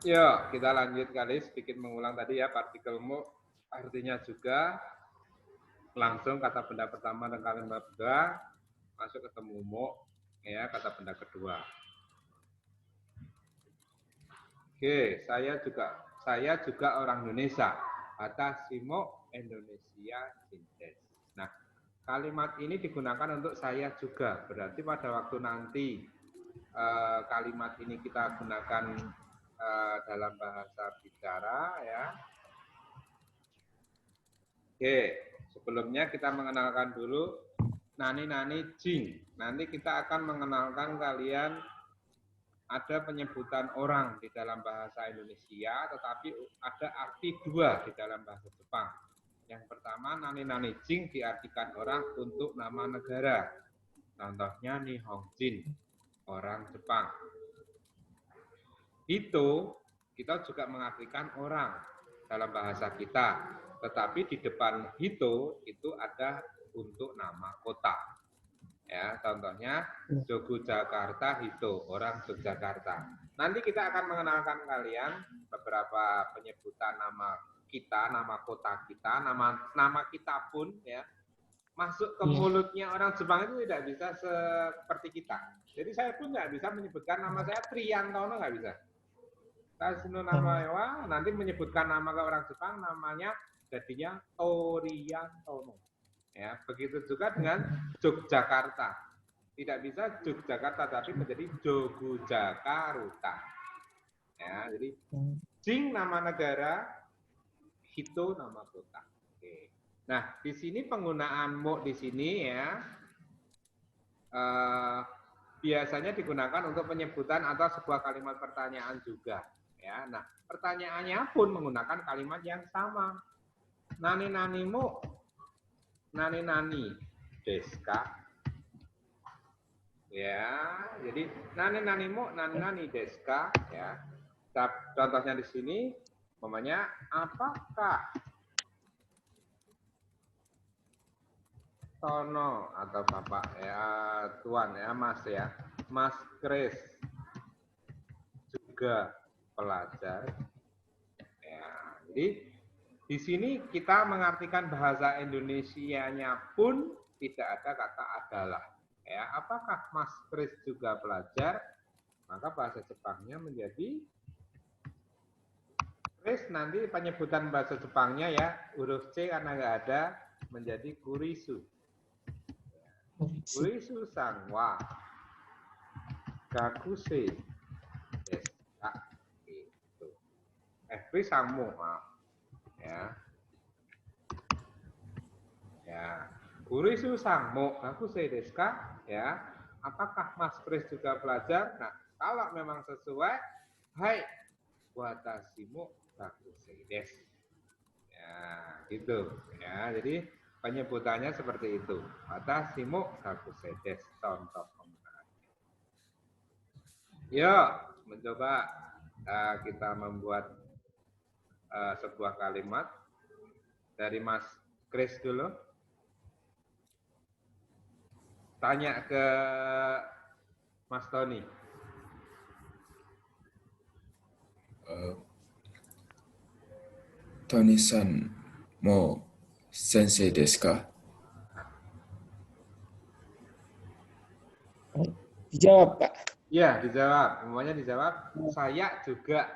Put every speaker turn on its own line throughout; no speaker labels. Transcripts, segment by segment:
Yuk, kita lanjut kali sedikit mengulang tadi ya, partikel mu artinya juga langsung kata benda pertama dan kalimat kedua masuk ketemu mu ya, kata benda kedua. Oke, saya juga orang Indonesia. Atasimo Indonesia Cintes. Nah, kalimat ini digunakan untuk saya juga. Berarti pada waktu nanti kalimat ini kita gunakan dalam bahasa bicara ya. Oke, sebelumnya kita mengenalkan dulu nani jing. Nanti kita akan mengenalkan kalian ada penyebutan orang di dalam bahasa Indonesia, tetapi ada arti dua di dalam bahasa Jepang. Yang pertama, nani jing diartikan orang untuk nama negara. Contohnya Nihonjin, orang Jepang. Hito, kita juga mengartikan orang dalam bahasa kita. Tetapi di depan Hito itu ada untuk nama kota. Ya, contohnya Yogyakarta Hito, orang Yogyakarta. Nanti kita akan mengenalkan kalian beberapa penyebutan nama kita, nama kota kita, nama kita pun ya masuk ke mulutnya orang Jepang itu tidak bisa seperti kita. Jadi saya pun nggak bisa menyebutkan nama saya Triantono, nggak bisa. Kasino nama Ewa, nanti menyebutkan nama ke orang Jepang namanya jadinya Toriantono. Ya, begitu juga dengan Yogyakarta. Tidak bisa Yogyakarta tapi menjadi Jogojakarta. Ya, jadi Jing nama negara, Hito nama kota. Oke. Nah, di sini penggunaan mo di sini ya biasanya digunakan untuk penyebutan atau sebuah kalimat pertanyaan juga. Ya, nah pertanyaannya pun menggunakan kalimat yang sama. Nani deska. Ya, jadi nani deska ya. Contohnya di sini umpamanya apakah Tono atau Bapak ya, Tuan ya, Mas ya. Mas Kris juga pelajar. Ya, jadi di sini kita mengartikan bahasa Indonesianya pun tidak ada kata adalah. Ya, apakah Mas Kris juga pelajar? Maka bahasa Jepangnya menjadi Kris, nanti penyebutan bahasa Jepangnya ya, huruf C karena nggak ada, menjadi kurisu. Kurisu sang wa gakuse desu ka. Gitu. Kris sangmu, ya. Ya, kurisu sangmu gakuse desu ka, ya. Apakah Mas Kris juga pelajar? Nah, kalau memang sesuai, hai watashi mo gakuse desu. Ya, gitu. Ya, jadi penyebutannya seperti itu. Watashi mo gakuse desu. Contoh penggunaannya. Yuk, mencoba kita membuat sebuah kalimat dari Mas Kris dulu. Tanya ke Mas Tony.
Tony-san mo sensei desu ka?
Dijawab, Pak.
Iya, dijawab. Semuanya dijawab. Saya juga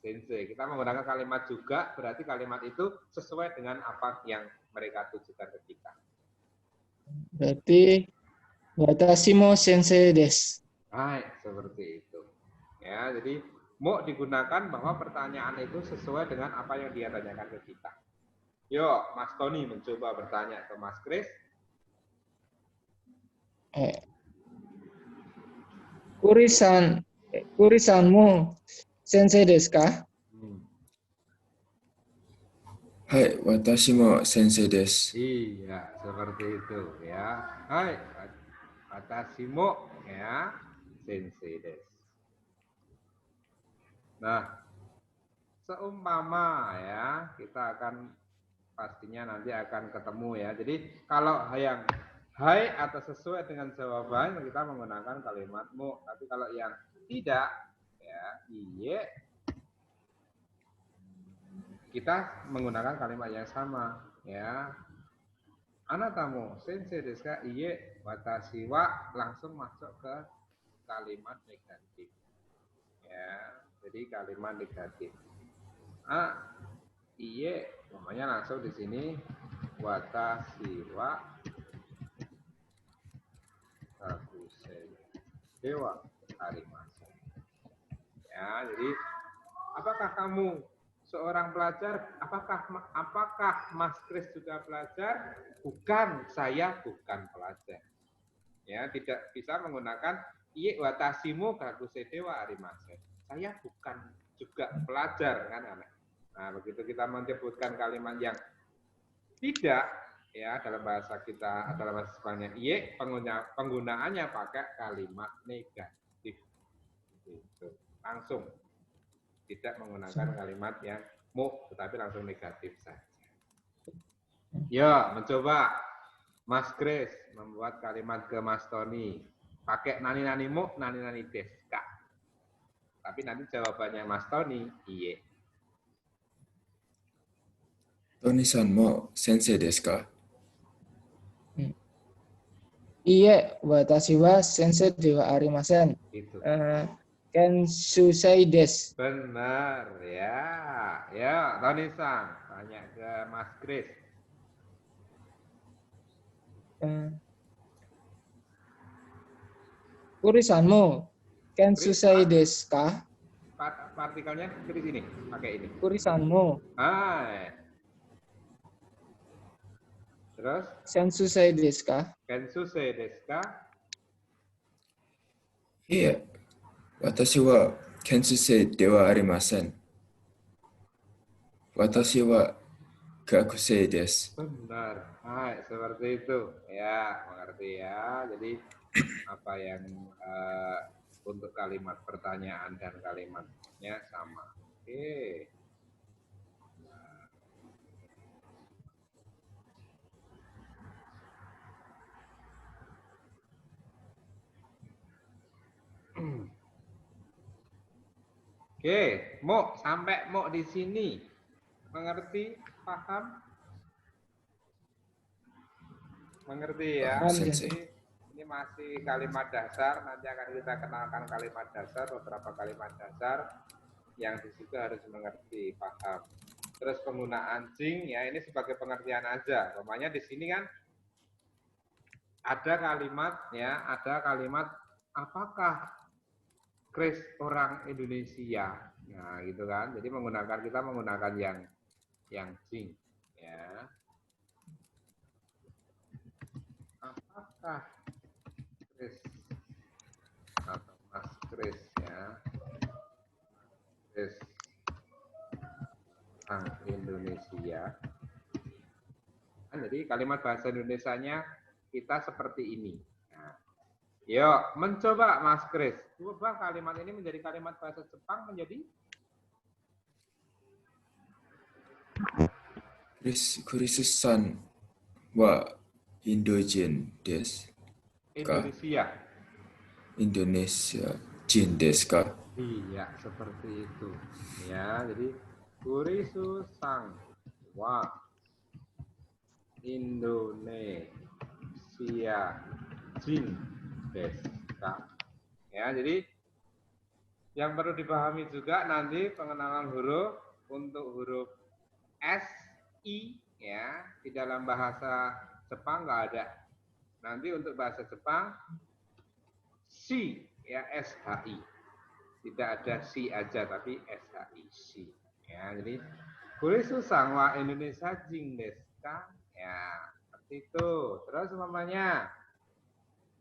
sensei. Kita menggunakan kalimat juga, berarti kalimat itu sesuai dengan apa yang mereka tujukan ke kita.
Berarti watashi mo sensei desu.
Baik, seperti itu. Ya, jadi mau digunakan bahwa pertanyaan itu sesuai dengan apa yang dia tanyakan ke kita. Yuk, Mas Tony mencoba bertanya ke Mas Kris.
Kurisan mo sensei desu ka?
Hai, watashi mo sensei desu.
Iya, seperti itu ya. Hai, watashi mo ya, sensei desu. Nah, seumpama ya, kita akan pastinya nanti akan ketemu ya. Jadi kalau yang hai atau sesuai dengan jawaban kita menggunakan kalimat mu. Tapi kalau yang tidak ya, iye kita menggunakan kalimat yang sama, ya. Anatamu sensei desu ka? Iye, watashi wa, langsung masuk ke kalimat negatif. Ya, jadi kalimat negatif. Iye, namanya langsung di sini watashi wa gakusei dewa arimasen. Ya, jadi apakah kamu seorang pelajar? Apakah Mas Kris juga pelajar? Bukan, saya bukan pelajar. Ya, tidak bisa menggunakan iye watashimu gakusei dewa arimasen. Saya bukan juga pelajar, kan aneh. Nah, begitu kita menyebutkan kalimat yang tidak, ya dalam bahasa kita, dalam bahasa Jepangnya iye, penggunaannya pakai kalimat negatif. Gitu. Langsung. Tidak menggunakan kalimat yang mu, tetapi langsung negatif saja. Ya, mencoba Mas Kris membuat kalimat ke Mas Tony. Pakai nani-nani mu, nani-nani desu ka. Tapi nanti jawabannya Mas Tony, iye.
Tony-san mo sensei desu ka?
Iye, watashi wa sensei dewa arimasen.
Itu.
Kensusei desu.
Benar, ya. Ya, Tony-san, tanya ke Mas Kris.
Kurisanmu kensusei desu ka?
Partikelnya Kris ini, pakai ini.
Kurisanmu
Terus,
sensusei desu ka?
Kensusei desu ka?
Iye, watashi wa kensusei dewa arimasen. Watashi wa gakusei desu.
Benar, seperti itu. Ya, mengerti ya. Jadi apa yang untuk kalimat pertanyaan dan kalimatnya sama. Oke. Oke, Mo, sampai Mo di sini. Mengerti? Paham? Mengerti ya?
Paham, Sensei.
Ini masih kalimat dasar, nanti akan kita kenalkan kalimat dasar, beberapa kalimat dasar yang di situ harus mengerti, paham. Terus penggunaan jing, ya ini sebagai pengertian aja. Namanya di sini kan ada kalimat, ya, ada kalimat apakah Kris orang Indonesia, nah gitu kan. Jadi kita menggunakan yang jing, ya. Apakah Kris atau Mas Kris, ya, Kris orang Indonesia. Kan jadi kalimat bahasa Indonesianya kita seperti ini. Nah, yuk mencoba Mas Kris, ubah kalimat ini menjadi kalimat bahasa Jepang menjadi
Kris-san wa Indojin desu ka?
Indonesia.
Indonesia jin desu ka?
Iya, seperti itu. Ya, jadi Kurisu sang wa Indonesia jin desu ka. Ya, jadi yang perlu dipahami juga nanti pengenalan huruf untuk huruf S, I, ya, di dalam bahasa Jepang nggak ada. Nanti untuk bahasa Jepang si, ya, SHI. Tidak ada si aja tapi SHI, si. Ya, jadi Kurisu sang wa Indonesia jing desu ka? Ya, seperti itu. Terus umpamanya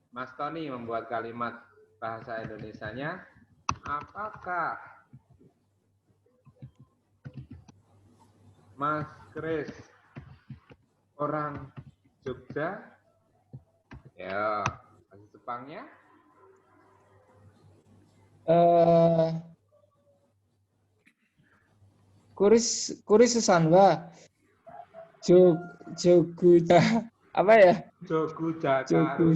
Mas Tony membuat kalimat bahasa Indonesianya, apakah Mas Kris orang Jogja? Ya, bahasa Jepangnya
Kurisu-san wa Jogja apa ya?
Jogu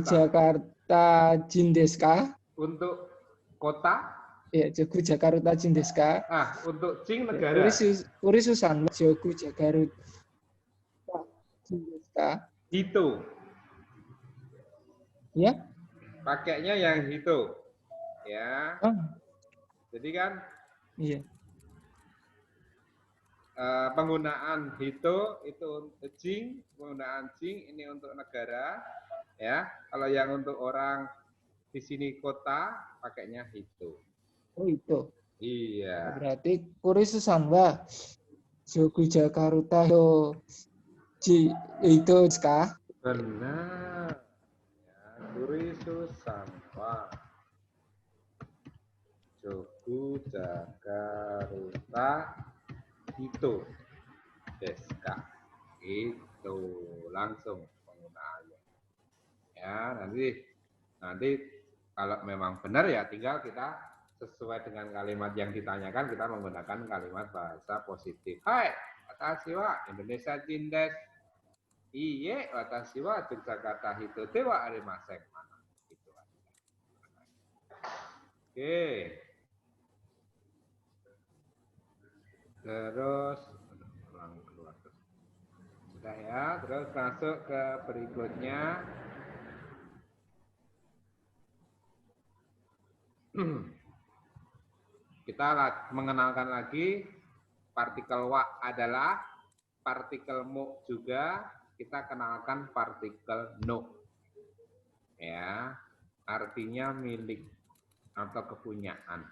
Jakarta jin desu ka?
untuk kota
Ya, Jogu Jakarta Jin desu ka?
Untuk Jing
Ya,
negara.
Kurisu-san wa Jogu Jakarta Jin desu ka?
Hito.
Ya?
Pakainya yang hito. Ya.
Oh,
Jadi kan
iya.
penggunaan hito itu untuk Jing, penggunaan Jing ini untuk negara. Ya. Kalau yang untuk orang di sini kota pakainya hito.
Oh, itu.
Iya.
Berarti kurisu-san wa Jogu Jakarta itu ka?
Benar. Ya, Kurisu Sampa. Jogu Jakarta Hito. Deska. Itu langsung penggunaannya. Ya, nanti kalau memang benar ya tinggal kita sesuai dengan kalimat yang ditanyakan kita menggunakan kalimat bahasa positif. Hai, watashi wa Indonesia Jindes. Iye, watashi wa Jakarta Hito Dewa arimasen. Mana? Gitu aja. Oke. Terus ulang keluar. Sudah ya, terus masuk ke berikutnya. Kita mengenalkan lagi partikel wa adalah, partikel mu juga, kita kenalkan partikel no. Ya, artinya milik atau kepunyaan.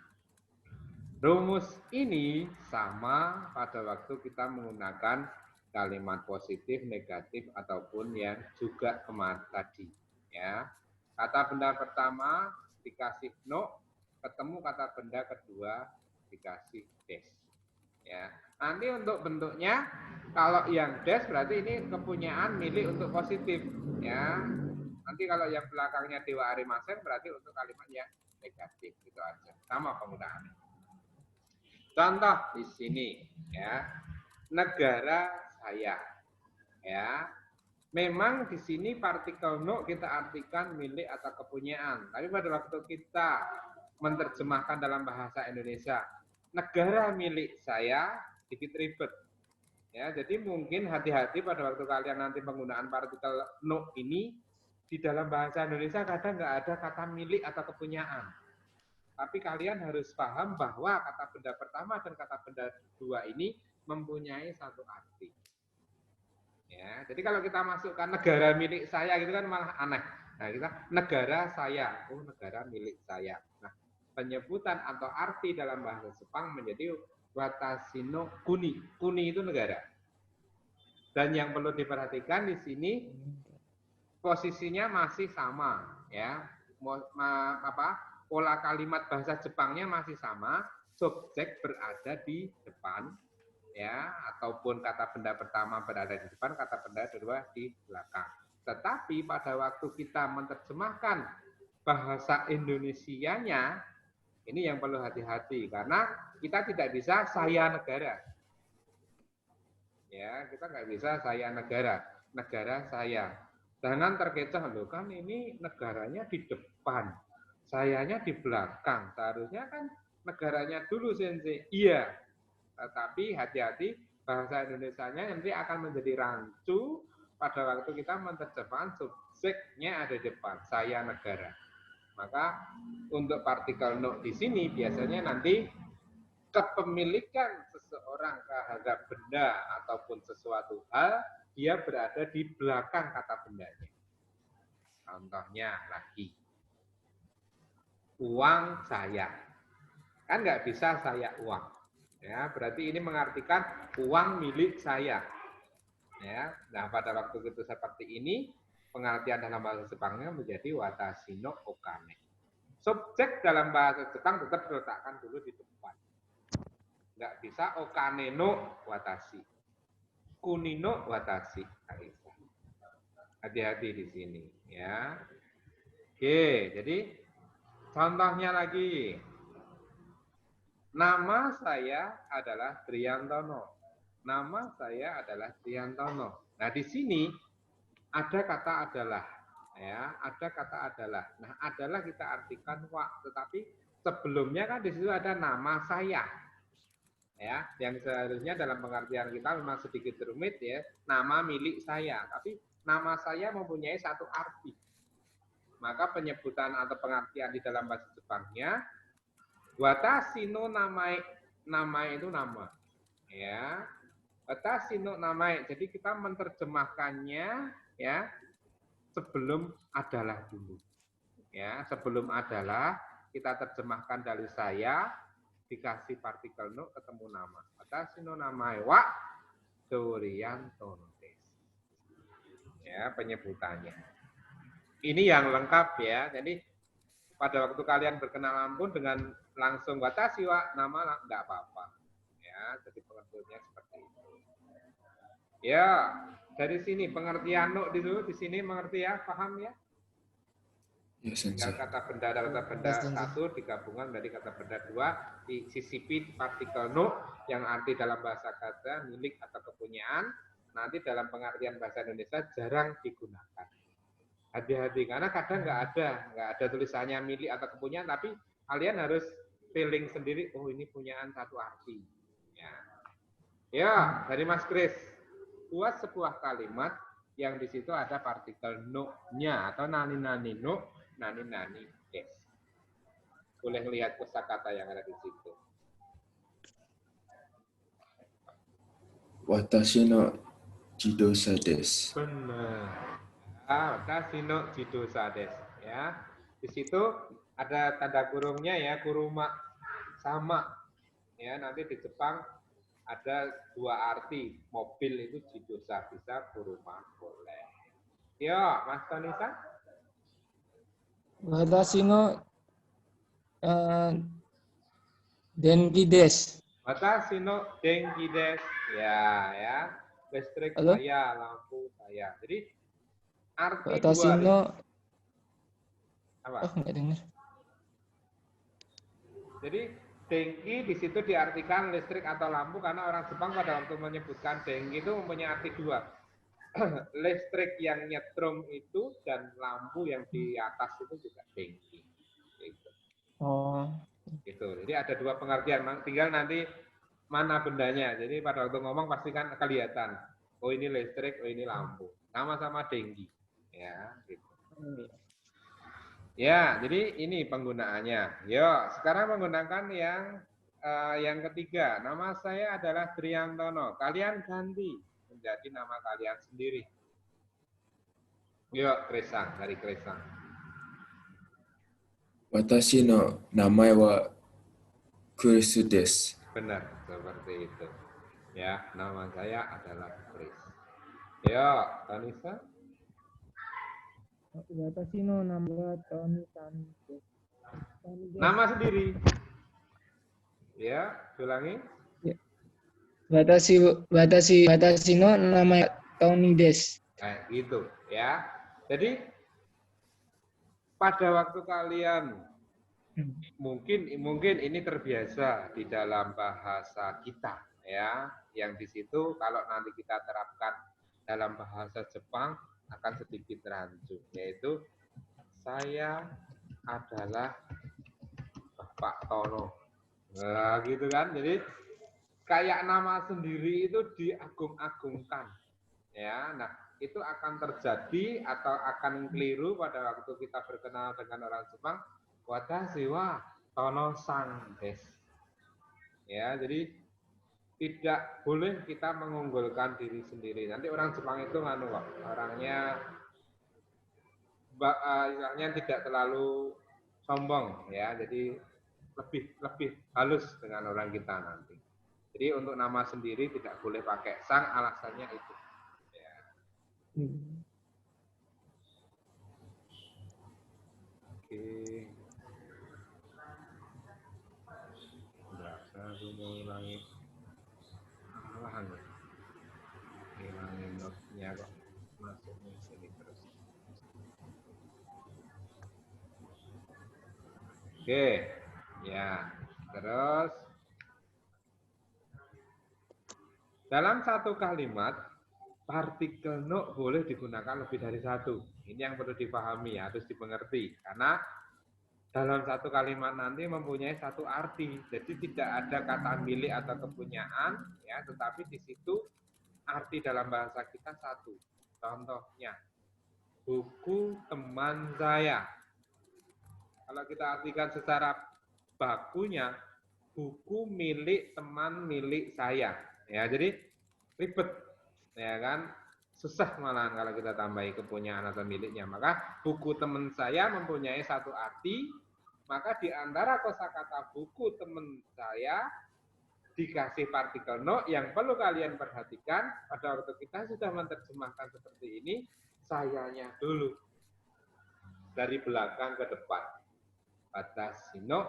Rumus ini sama pada waktu kita menggunakan kalimat positif, negatif, ataupun yang juga kemarin tadi. Ya, kata benda pertama dikasih no, ketemu kata benda kedua dikasih des. Ya, nanti untuk bentuknya kalau yang des berarti ini kepunyaan milik untuk positif. Ya, nanti kalau yang belakangnya Dewa Arimasen berarti untuk kalimat yang negatif. Gitu aja. Sama penggunaannya. Contoh di sini ya, negara saya ya. Memang di sini partikel no kita artikan milik atau kepunyaan. Tapi pada waktu kita menerjemahkan dalam bahasa Indonesia, negara milik saya sedikit ribet. Ya, jadi mungkin hati-hati pada waktu kalian nanti penggunaan partikel no ini di dalam bahasa Indonesia kadang nggak ada kata milik atau kepunyaan. Tapi kalian harus paham bahwa kata benda pertama dan kata benda kedua ini mempunyai satu arti. Ya, jadi kalau kita masukkan negara milik saya gitu kan malah aneh. Nah, kita negara saya, oh negara milik saya. Nah, penyebutan atau arti dalam bahasa Jepang menjadi watashi no kuni. Kuni itu negara. Dan yang perlu diperhatikan di sini posisinya masih sama, ya. Pola kalimat bahasa Jepangnya masih sama, subjek berada di depan, ya, ataupun kata benda pertama berada di depan, kata benda kedua di belakang. Tetapi pada waktu kita menerjemahkan bahasa Indonesianya, ini yang perlu hati-hati karena kita tidak bisa saya negara. Ya, kita nggak bisa saya negara saya. Jangan terkecoh loh, kan ini negaranya di depan, sayanya di belakang. Seharusnya kan negaranya dulu sensei. Iya, tetapi hati-hati bahasa Indonesianya nanti akan menjadi rancu pada waktu kita menerjemahkan subjeknya ada di depan, saya negara. Maka untuk partikel no di sini biasanya nanti kepemilikan seseorang terhadap benda ataupun sesuatu hal dia berada di belakang kata bendanya. Contohnya lagi, uang saya, kan nggak bisa saya uang, ya berarti ini mengartikan uang milik saya. Ya, nah pada waktu itu seperti ini pengertian dalam bahasa Jepangnya menjadi watashi no okane. Subjek dalam bahasa Jepang tetap diletakkan dulu di depan. Nggak bisa okane no watashi, kuni no watashi. Hati-hati di sini, ya. Oke, jadi contohnya lagi. Nama saya adalah Triantono. Nama saya adalah Triantono. Nah, di sini ada kata adalah, ya, ada kata adalah. Nah, adalah kita artikan wa, tetapi sebelumnya kan di situ ada nama saya. Ya, yang seharusnya dalam pengertian kita memang sedikit rumit ya, nama milik saya, tapi nama saya mempunyai satu arti. Maka penyebutan atau pengertian di dalam bahasa Jepangnya watashi no namae, namae itu nama. Ya. Watashi no namae. Jadi kita menerjemahkannya ya sebelum adalah dulu. Ya, sebelum adalah kita terjemahkan dari saya dikasih partikel no ketemu nama. Watashi no namae wa Dorianto desu. Ya, penyebutannya. Ini yang lengkap ya. Jadi pada waktu kalian berkenalan pun dengan langsung watashi wa nama enggak apa-apa. Ya, jadi pengertiannya seperti itu. Ya, dari sini pengertian no di sini mengerti ya, paham ya?
Ya, sensei.
Kata benda dan kata benda satu digabungan dari kata benda dua disisipi partikel no yang arti dalam bahasa kata milik atau kepunyaan, nanti dalam pengertian bahasa Indonesia jarang digunakan. Hati-hati karena kadang nggak ada tulisannya milik atau kepunyaan, tapi kalian harus feeling sendiri, oh ini punyaan satu arti. Ya, dari Mas Kris, buat sebuah kalimat yang di situ ada partikel no-nya atau nani-nani no, nani-nani des. Boleh lihat kosakata yang ada di situ.
Watashi no jidosa desu.
Benar. Watashi no jidosa desu. Ya, di situ ada tanda kurungnya ya, kuruma sama. Ya, nanti di Jepang ada dua arti. Mobil itu jidosa, bisa kuruma boleh. Yo, Mas Tonisa.
Watashi no denki desu.
Watashi no denki desu. Ya. Listrik
Halo?
saya, lampu saya. Jadi arti
Watashi
dua.
no
Apa?
oh enggak dengar.
Jadi denki di situ diartikan listrik atau lampu karena orang Jepang pada waktu menyebutkan denki itu mempunyai arti dua. Listrik yang nyetrum itu dan lampu yang di atas itu juga denki. Gitu.
Oh.
Gitu. Jadi ada dua pengertian. Tinggal nanti mana bendanya. Jadi pada waktu ngomong pasti kan kelihatan. Oh ini listrik, oh ini lampu. Sama-sama denki. Ya, gitu. Ya, jadi ini penggunaannya. Yuk, sekarang menggunakan yang ketiga. Nama saya adalah Triantono. Kalian ganti menjadi nama kalian sendiri. Yuk, Kresang, dari Kresang.
Watashi no namae wa Kris desu.
Benar, seperti itu. Ya, nama saya adalah Kris. Yuk, Tanisa.
Watashi no nama wa Tonisan desu.
Nama sendiri. Ya, ulangi.
Watashi no nama Tony desu.
Gitu ya. Jadi pada waktu kalian mungkin ini terbiasa di dalam bahasa kita ya, yang di situ kalau nanti kita terapkan dalam bahasa Jepang akan sedikit rancu, yaitu saya adalah Bapak Tono. Nah, gitu kan. Jadi kayak nama sendiri itu diagung-agungkan. Ya, nah itu akan terjadi atau akan keliru pada waktu kita berkenal dengan orang Jepang. Watashi wa Tono-san desu. Ya, jadi tidak boleh kita mengunggulkan diri sendiri. Nanti orang Jepang itu orangnya tidak terlalu sombong ya. Jadi lebih halus dengan orang kita nanti. Jadi untuk nama sendiri tidak boleh pakai sang, alasannya itu. Ya. Oke. Berasa aku mau ngilangin malahan. Ngilangin notnya kok masuknya sini terus. Oke. Ya. Terus dalam satu kalimat partikel no boleh digunakan lebih dari satu. Ini yang perlu dipahami, harus dimengerti. Karena dalam satu kalimat nanti mempunyai satu arti. Jadi tidak ada kata milik atau kepunyaan, ya, tetapi di situ arti dalam bahasa kita satu. Contohnya, buku teman saya. Kalau kita artikan secara bakunya, buku milik teman milik saya. Ya, jadi ribet, ya kan? Susah malahan kalau kita tambahi kepunyaan atau miliknya. Maka buku teman saya mempunyai satu arti. Maka di antara kosakata buku teman saya dikasih partikel no, yang perlu kalian perhatikan pada waktu kita sudah menerjemahkan seperti ini, sayanya dulu dari belakang ke depan. Watashi no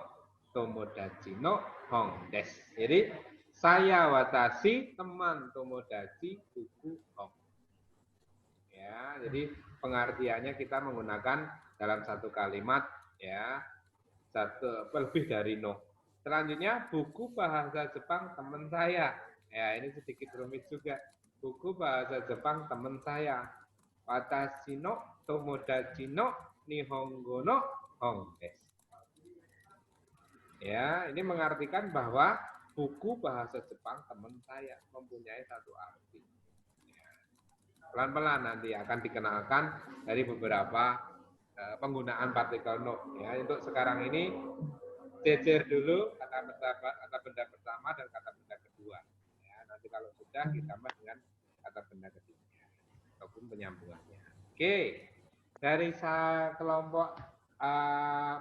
tomodachi no hong des. Jadi saya watashi teman tomodachi buku hong. Ya, jadi pengertiannya kita menggunakan dalam satu kalimat, ya, satu lebih dari no. Selanjutnya buku bahasa Jepang teman saya. Ya, ini sedikit rumit juga. Buku bahasa Jepang teman saya. Watashi no tomodachi no nihongo no hong des. Ya, ini mengartikan bahwa buku bahasa Jepang teman saya mempunyai satu arti. Pelan-pelan nanti akan dikenalkan dari beberapa penggunaan partikel no. Ya, untuk sekarang ini jejer dulu kata benda pertama dan kata benda kedua. Ya, nanti kalau sudah ditambah dengan kata benda ketiga ataupun penyambungannya. Oke, dari kelompok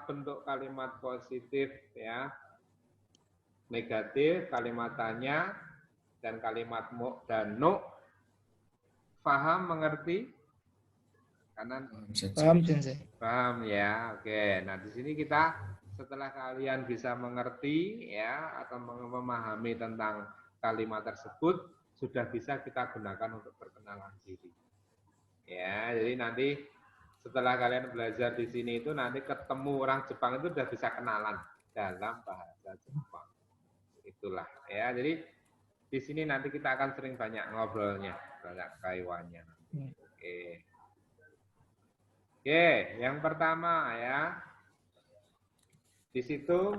bentuk kalimat positif, ya, negatif, kalimat tanya dan kalimat mo dan no. Paham, mengerti? Kanan.
Paham, Sensei.
Paham ya. Oke. Nah, di sini kita setelah kalian bisa mengerti, ya, atau memahami tentang kalimat tersebut, sudah bisa kita gunakan untuk perkenalan diri. Ya, jadi nanti setelah kalian belajar di sini itu nanti ketemu orang Jepang itu sudah bisa kenalan dalam bahasa Jepang. Itulah, ya. Jadi di sini nanti kita akan sering banyak ngobrolnya, banyak kaiwannya. Oke. Oke, yang pertama, ya. Di situ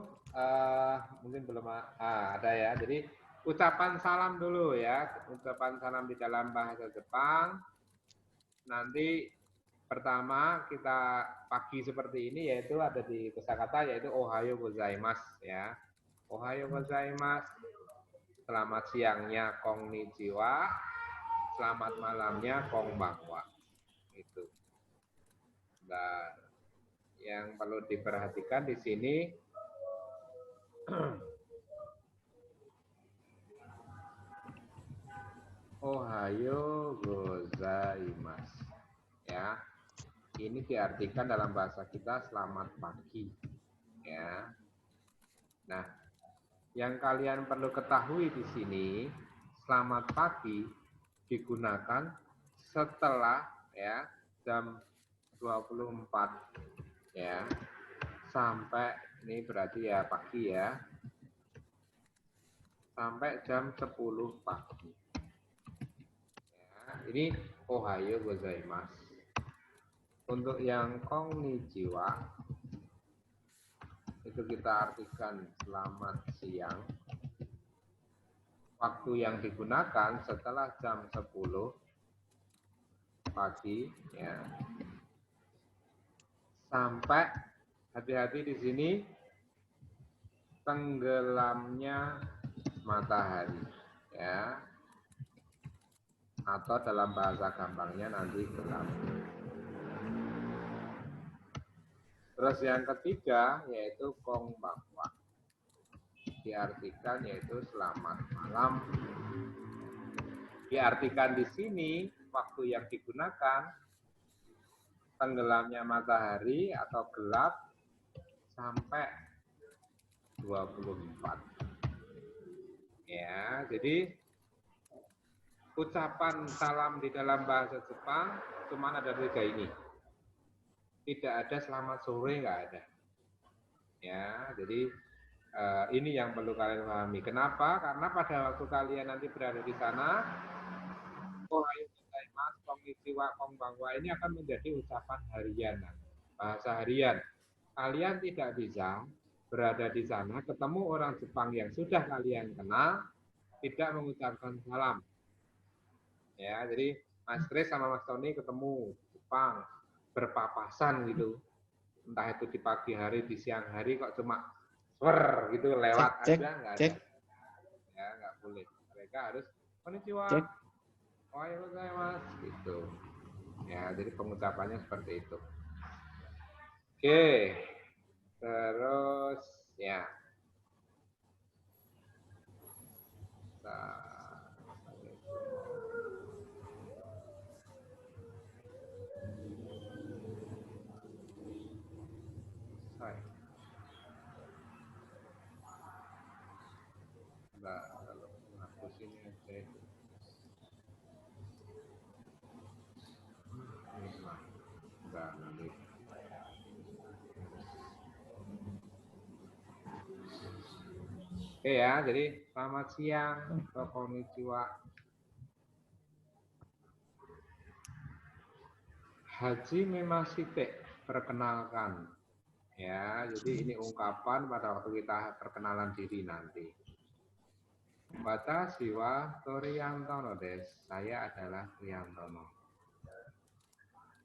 mungkin belum ada, ya. Jadi ucapan salam dulu, ya. Ucapan salam di dalam bahasa Jepang. Nanti pertama kita pagi seperti ini, yaitu ada di kosakata, yaitu ohayo gozaimasu, ya. Ohayo gozaimasu. Selamat siangnya konnichiwa, selamat malamnya konbanwa. Itu. Dan yang perlu diperhatikan di sini ohayo gozaimasu. Ya. Ini diartikan dalam bahasa kita selamat pagi. Ya. Nah, yang kalian perlu ketahui di sini, selamat pagi digunakan setelah, ya, jam 24, ya, sampai ini berarti ya pagi, ya, sampai jam 10 pagi. Ya, ini ohayo gozaimasu. Untuk yang konnichiwa itu kita artikan selamat siang. Waktu yang digunakan setelah jam 10 pagi, ya, sampai, hati-hati di sini, tenggelamnya matahari, ya, atau dalam bahasa gampangnya nanti gelap. Terus yang ketiga yaitu konbanwa, diartikan yaitu selamat malam. Diartikan di sini waktu yang digunakan tenggelamnya matahari atau gelap sampai 24. Ya, jadi ucapan salam di dalam bahasa Jepang cuma ada 3 ini. Tidak ada selamat sore, nggak ada. Ya, jadi ini yang perlu kalian pahami. Kenapa? Karena pada waktu kalian nanti berada di sana, ohayo gozaimasu, konnichiwa, konbanwa ini akan menjadi ucapan harian, bahasa harian. kalian tidak bisa berada di sana, ketemu orang Jepang yang sudah kalian kenal, tidak mengucapkan salam. Ya, jadi Mas Kris sama Mas Tony ketemu Jepang berpapasan gitu, entah itu di pagi hari, di siang hari, kok cuma swer gitu lewat
Cek,
aja, nggak ada.
cek.
Ya, nggak boleh. Mereka harus konnichiwa,
Cek.
ohayou gozaimasu gitu. Ya, jadi pengucapannya seperti itu. Oke, terus ya. Hapus ini aja itu. Nanti. Oke ya, jadi selamat siang, konnichiwa. Hajime mashite, perkenalkan. Ya, jadi ini ungkapan pada waktu kita perkenalan diri nanti. Watashi wa Toriantono desu. Saya adalah Triantono.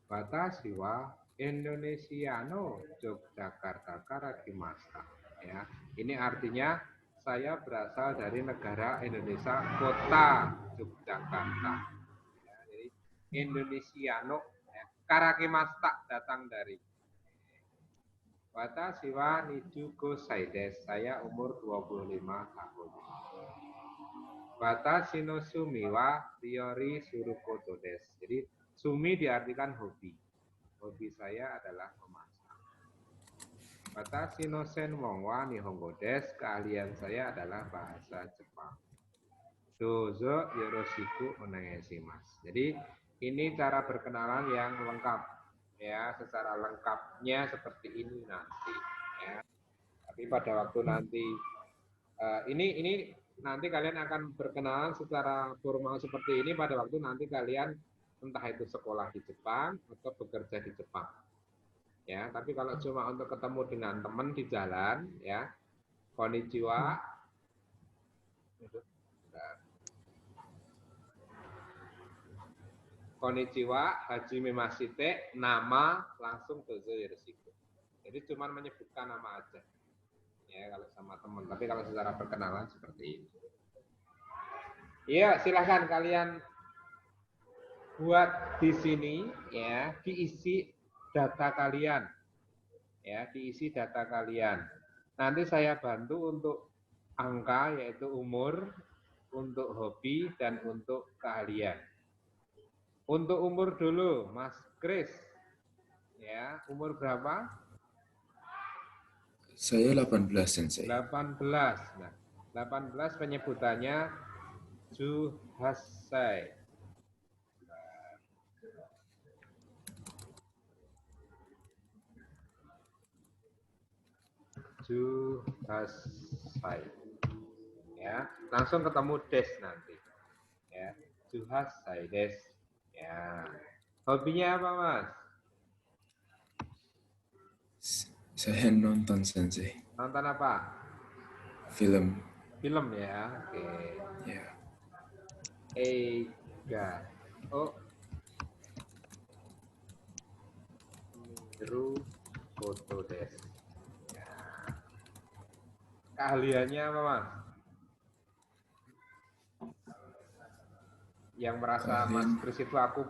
Watashi wa Indonesiano Yogyakarta Karakimasta. Ya, ini artinya saya berasal dari negara Indonesia, kota Yogyakarta. Ya, jadi Indonesiano, ya, Karakimasta datang dari. Watashi wa Nijuko Saides. Saya umur 25 tahun. Watashi no sumi wa Ryori Surukoto desu. Jadi sumi diartikan hobi. Hobi saya adalah memasak. Watashi no senmon wa Nihongo desu. Keahlian saya adalah bahasa Jepang. Dozo yoroshiku onegaishimasu. Jadi ini cara berkenalan yang lengkap. Ya, secara lengkapnya seperti ini nanti. Ya. Tapi pada waktu nanti ini nanti kalian akan berkenalan secara formal seperti ini pada waktu nanti kalian entah itu sekolah di Jepang atau bekerja di Jepang. Ya, tapi kalau cuma untuk ketemu dengan teman di jalan, ya, konnichiwa. Konnichiwa, hajime mashite, nama langsung dozo yoroshiku. Jadi cuma menyebutkan nama aja. Ya, kalau sama teman. Tapi kalau secara perkenalan seperti ini. Iya, silahkan kalian buat di sini, ya, diisi data kalian. Ya, diisi data kalian. Nanti saya bantu untuk angka, yaitu umur, untuk hobi, dan untuk keahlian. Untuk umur dulu, Mas Kris. Ya, umur berapa?
Saya 18, Sensei.
18. Nah, 18 penyebutannya Juhasai. Juhasai. Ya, langsung ketemu des nanti. Ya, Juhasai des. Ya. Hobinya apa, Mas?
Saya nonton, Sensei.
Nonton apa?
Film.
Film ya. Oke.
Ya.
Eiga. Oh. Miru foto des. Ya. Keahliannya apa, Mas? Yang merasa Mas Kris itu aku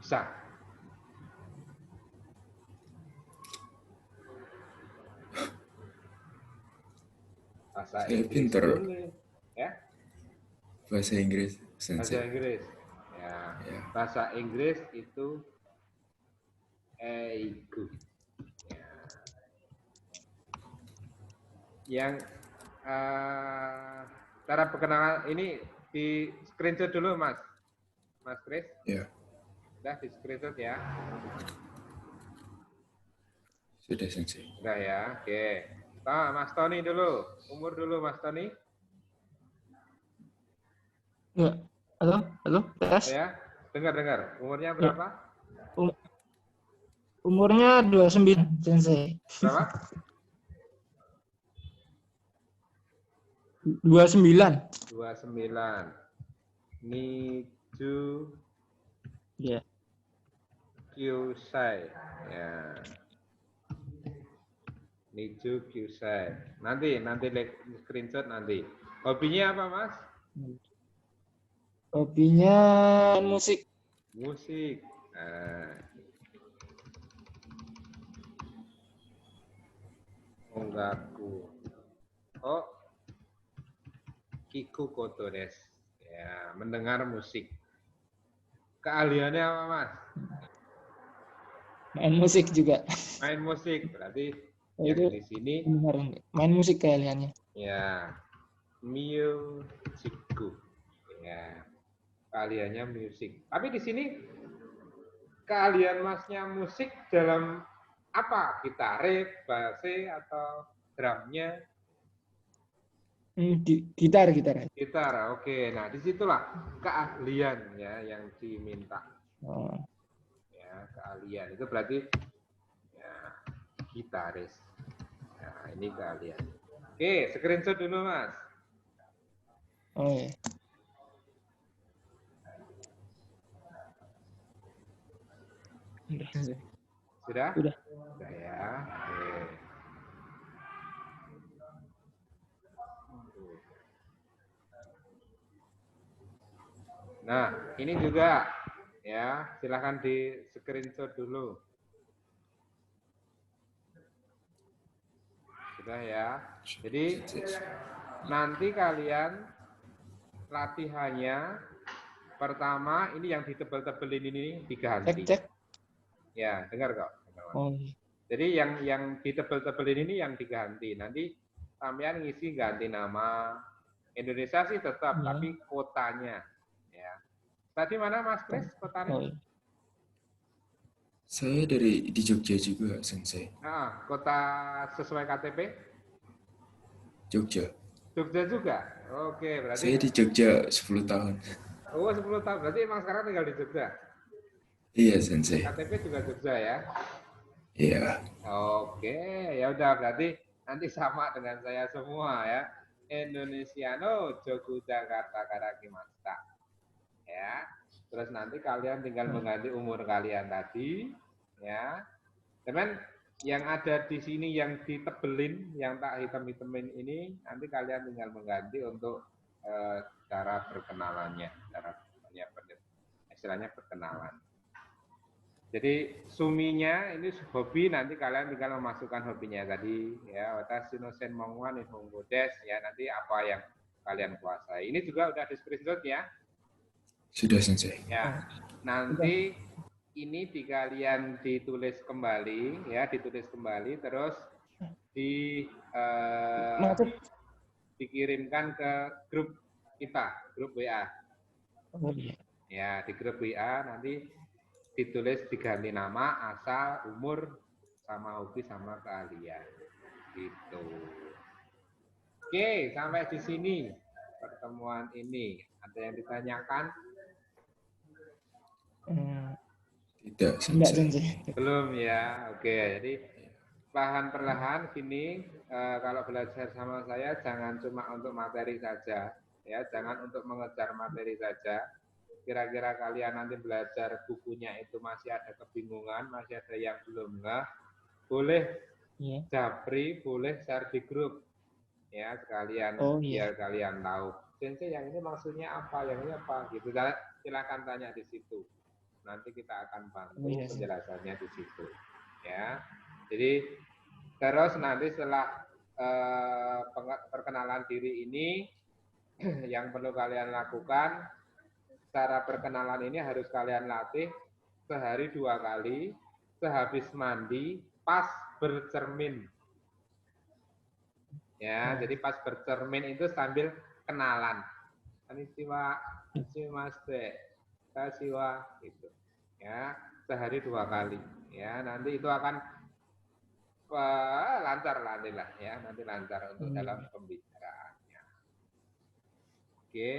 bisa. Bahasa
Saya
Inggris
pinter.
boleh, ya?
Bahasa Inggris, Sensei.
Bahasa Inggris. Ya.
Ya.
Bahasa Inggris itu eigu. Ya. Yang cara perkenalan ini di screenshot dulu, Mas Kris.
Ya.
Udah di screenshot ya.
Sudah, Sensei.
Udah ya, oke. Nah, Mas Tony dulu. Umur dulu, Mas Tony.
Ya. Halo, tes.
Ya, dengar. Umurnya berapa?
Umurnya 29, Sensei.
Berapa?
29.
29. Niju
Ya.
Kyusai. Ya. Niju Kyusai. Nanti screenshot nanti. Hobinya apa, Mas?
Hobinya musik.
Musik. Nah. Ongaku. Oh, Kiku Koto desu. Ya, mendengar musik. Keahliannya apa, Mas?
Main musik juga.
Main musik. Berarti
Oh,
yang
itu
di sini
benar. Main musik keahliannya.
ya musiku. Ya, keahliannya musik. Tapi di sini keahlian Masnya musik dalam apa? Gitar, bass, atau drumnya?
Gitar.
Gitar, oke. Nah, disitulah keahlian ya yang diminta.
Oh.
Ya, keahlian itu berarti ya, gitaris. Nah, ini keahlian. Oke, screenshot dulu, Mas.
Oh ya.
Sudah?
Sudah.
Sudah ya. Oke. Nah, ini juga ya, silahkan di screenshot dulu. Sudah ya. Jadi nanti kalian latihannya pertama ini yang ditebel-tebelin ini diganti.
Cek.
Ya, dengar kok.
Oh iya.
Jadi yang ditebel-tebelin ini yang diganti. Nanti sampean ngisi ganti nama. Indonesia sih tetap,
Ya.
tapi kotanya. Ya. Tadi mana Mas Kris kotanya?
Oh iya.
Saya di Jogja juga, Sensei.
Nah, kota sesuai KTP?
Jogja.
Jogja juga? Oke, berarti...
Saya di Jogja 10 tahun.
Oh, 10 tahun. Berarti emang sekarang tinggal di Jogja?
Iya, Sensei.
KTP juga Jogja ya?
Iya.
Oke, ya udah berarti nanti sama dengan saya semua ya. Indonesiano Yogyakarta Karakimasta. Ya. Terus nanti kalian tinggal mengganti umur kalian tadi, ya. Teman yang ada di sini yang ditebelin, yang tak hitam-hitamin ini, nanti kalian tinggal mengganti untuk cara perkenalannya, istilahnya perkenalan. Jadi suminya ini hobi, nanti kalian tinggal memasukkan hobinya tadi ya. Watashi no senmon wa nihongo desu ya, nanti apa yang kalian kuasai. Ini juga udah di screenshot ya.
Sudah, Sensei.
Ya. Nanti ini kalian ditulis kembali ya, terus dikirimkan ke grup kita, grup WA.
Oh iya.
Ya, di grup WA nanti ditulis diganti nama, asal, umur, sama hobi, sama keahlian. Gitu. Oke, sampai di sini pertemuan ini. Ada yang ditanyakan?
Tidak, Sensei.
Belum ya. Oke, jadi perlahan-perlahan gini, kalau belajar sama saya jangan cuma untuk materi saja, ya, jangan untuk mengejar materi saja. Kira-kira kalian nanti belajar bukunya itu masih ada kebingungan, masih ada yang belum ngeh, boleh japri, boleh share di grup, ya sekalian biar kalian tahu. Sensei yang ini maksudnya apa, yang ini apa, gitu. Silakan tanya di situ. Nanti kita akan bantu penjelasannya di situ, ya. Jadi terus nanti setelah perkenalan diri ini, yang perlu kalian lakukan. Cara perkenalan ini harus kalian latih sehari 2 kali, sehabis mandi, pas bercermin. Ya, jadi pas bercermin itu sambil kenalan. Konnichiwa, konnichimasu, kashiwa, gitu. Ya, sehari 2 kali. Ya, nanti itu akan lancar nanti lah ya, nanti lancar untuk dalam pembicaraannya. Oke.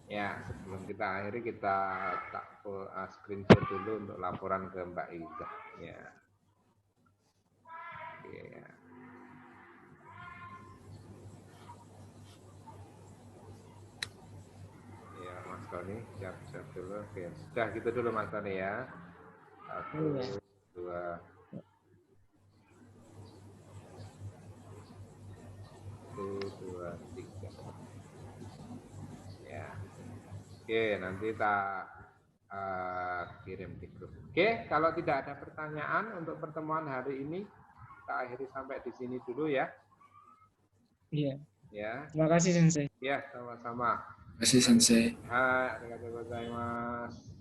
Ya, sebelum kita akhiri kita screenshot dulu untuk laporan ke Mbak Iza. Ya. Oke, ya. Ya, Mas Tony, siap-siap dulu. Oke, sudah gitu dulu Mas Tony ya. 1, 2, 2, 3. Ya. Oke, nanti tak kirim di grup. Oke, kalau tidak ada pertanyaan untuk pertemuan hari ini, kita akhiri sampai di sini dulu ya.
Iya.
Ya,
Terima kasih Sensei.
ya sama-sama.
Terima kasih, Sensei.
Hai, arigatou gozaimasu.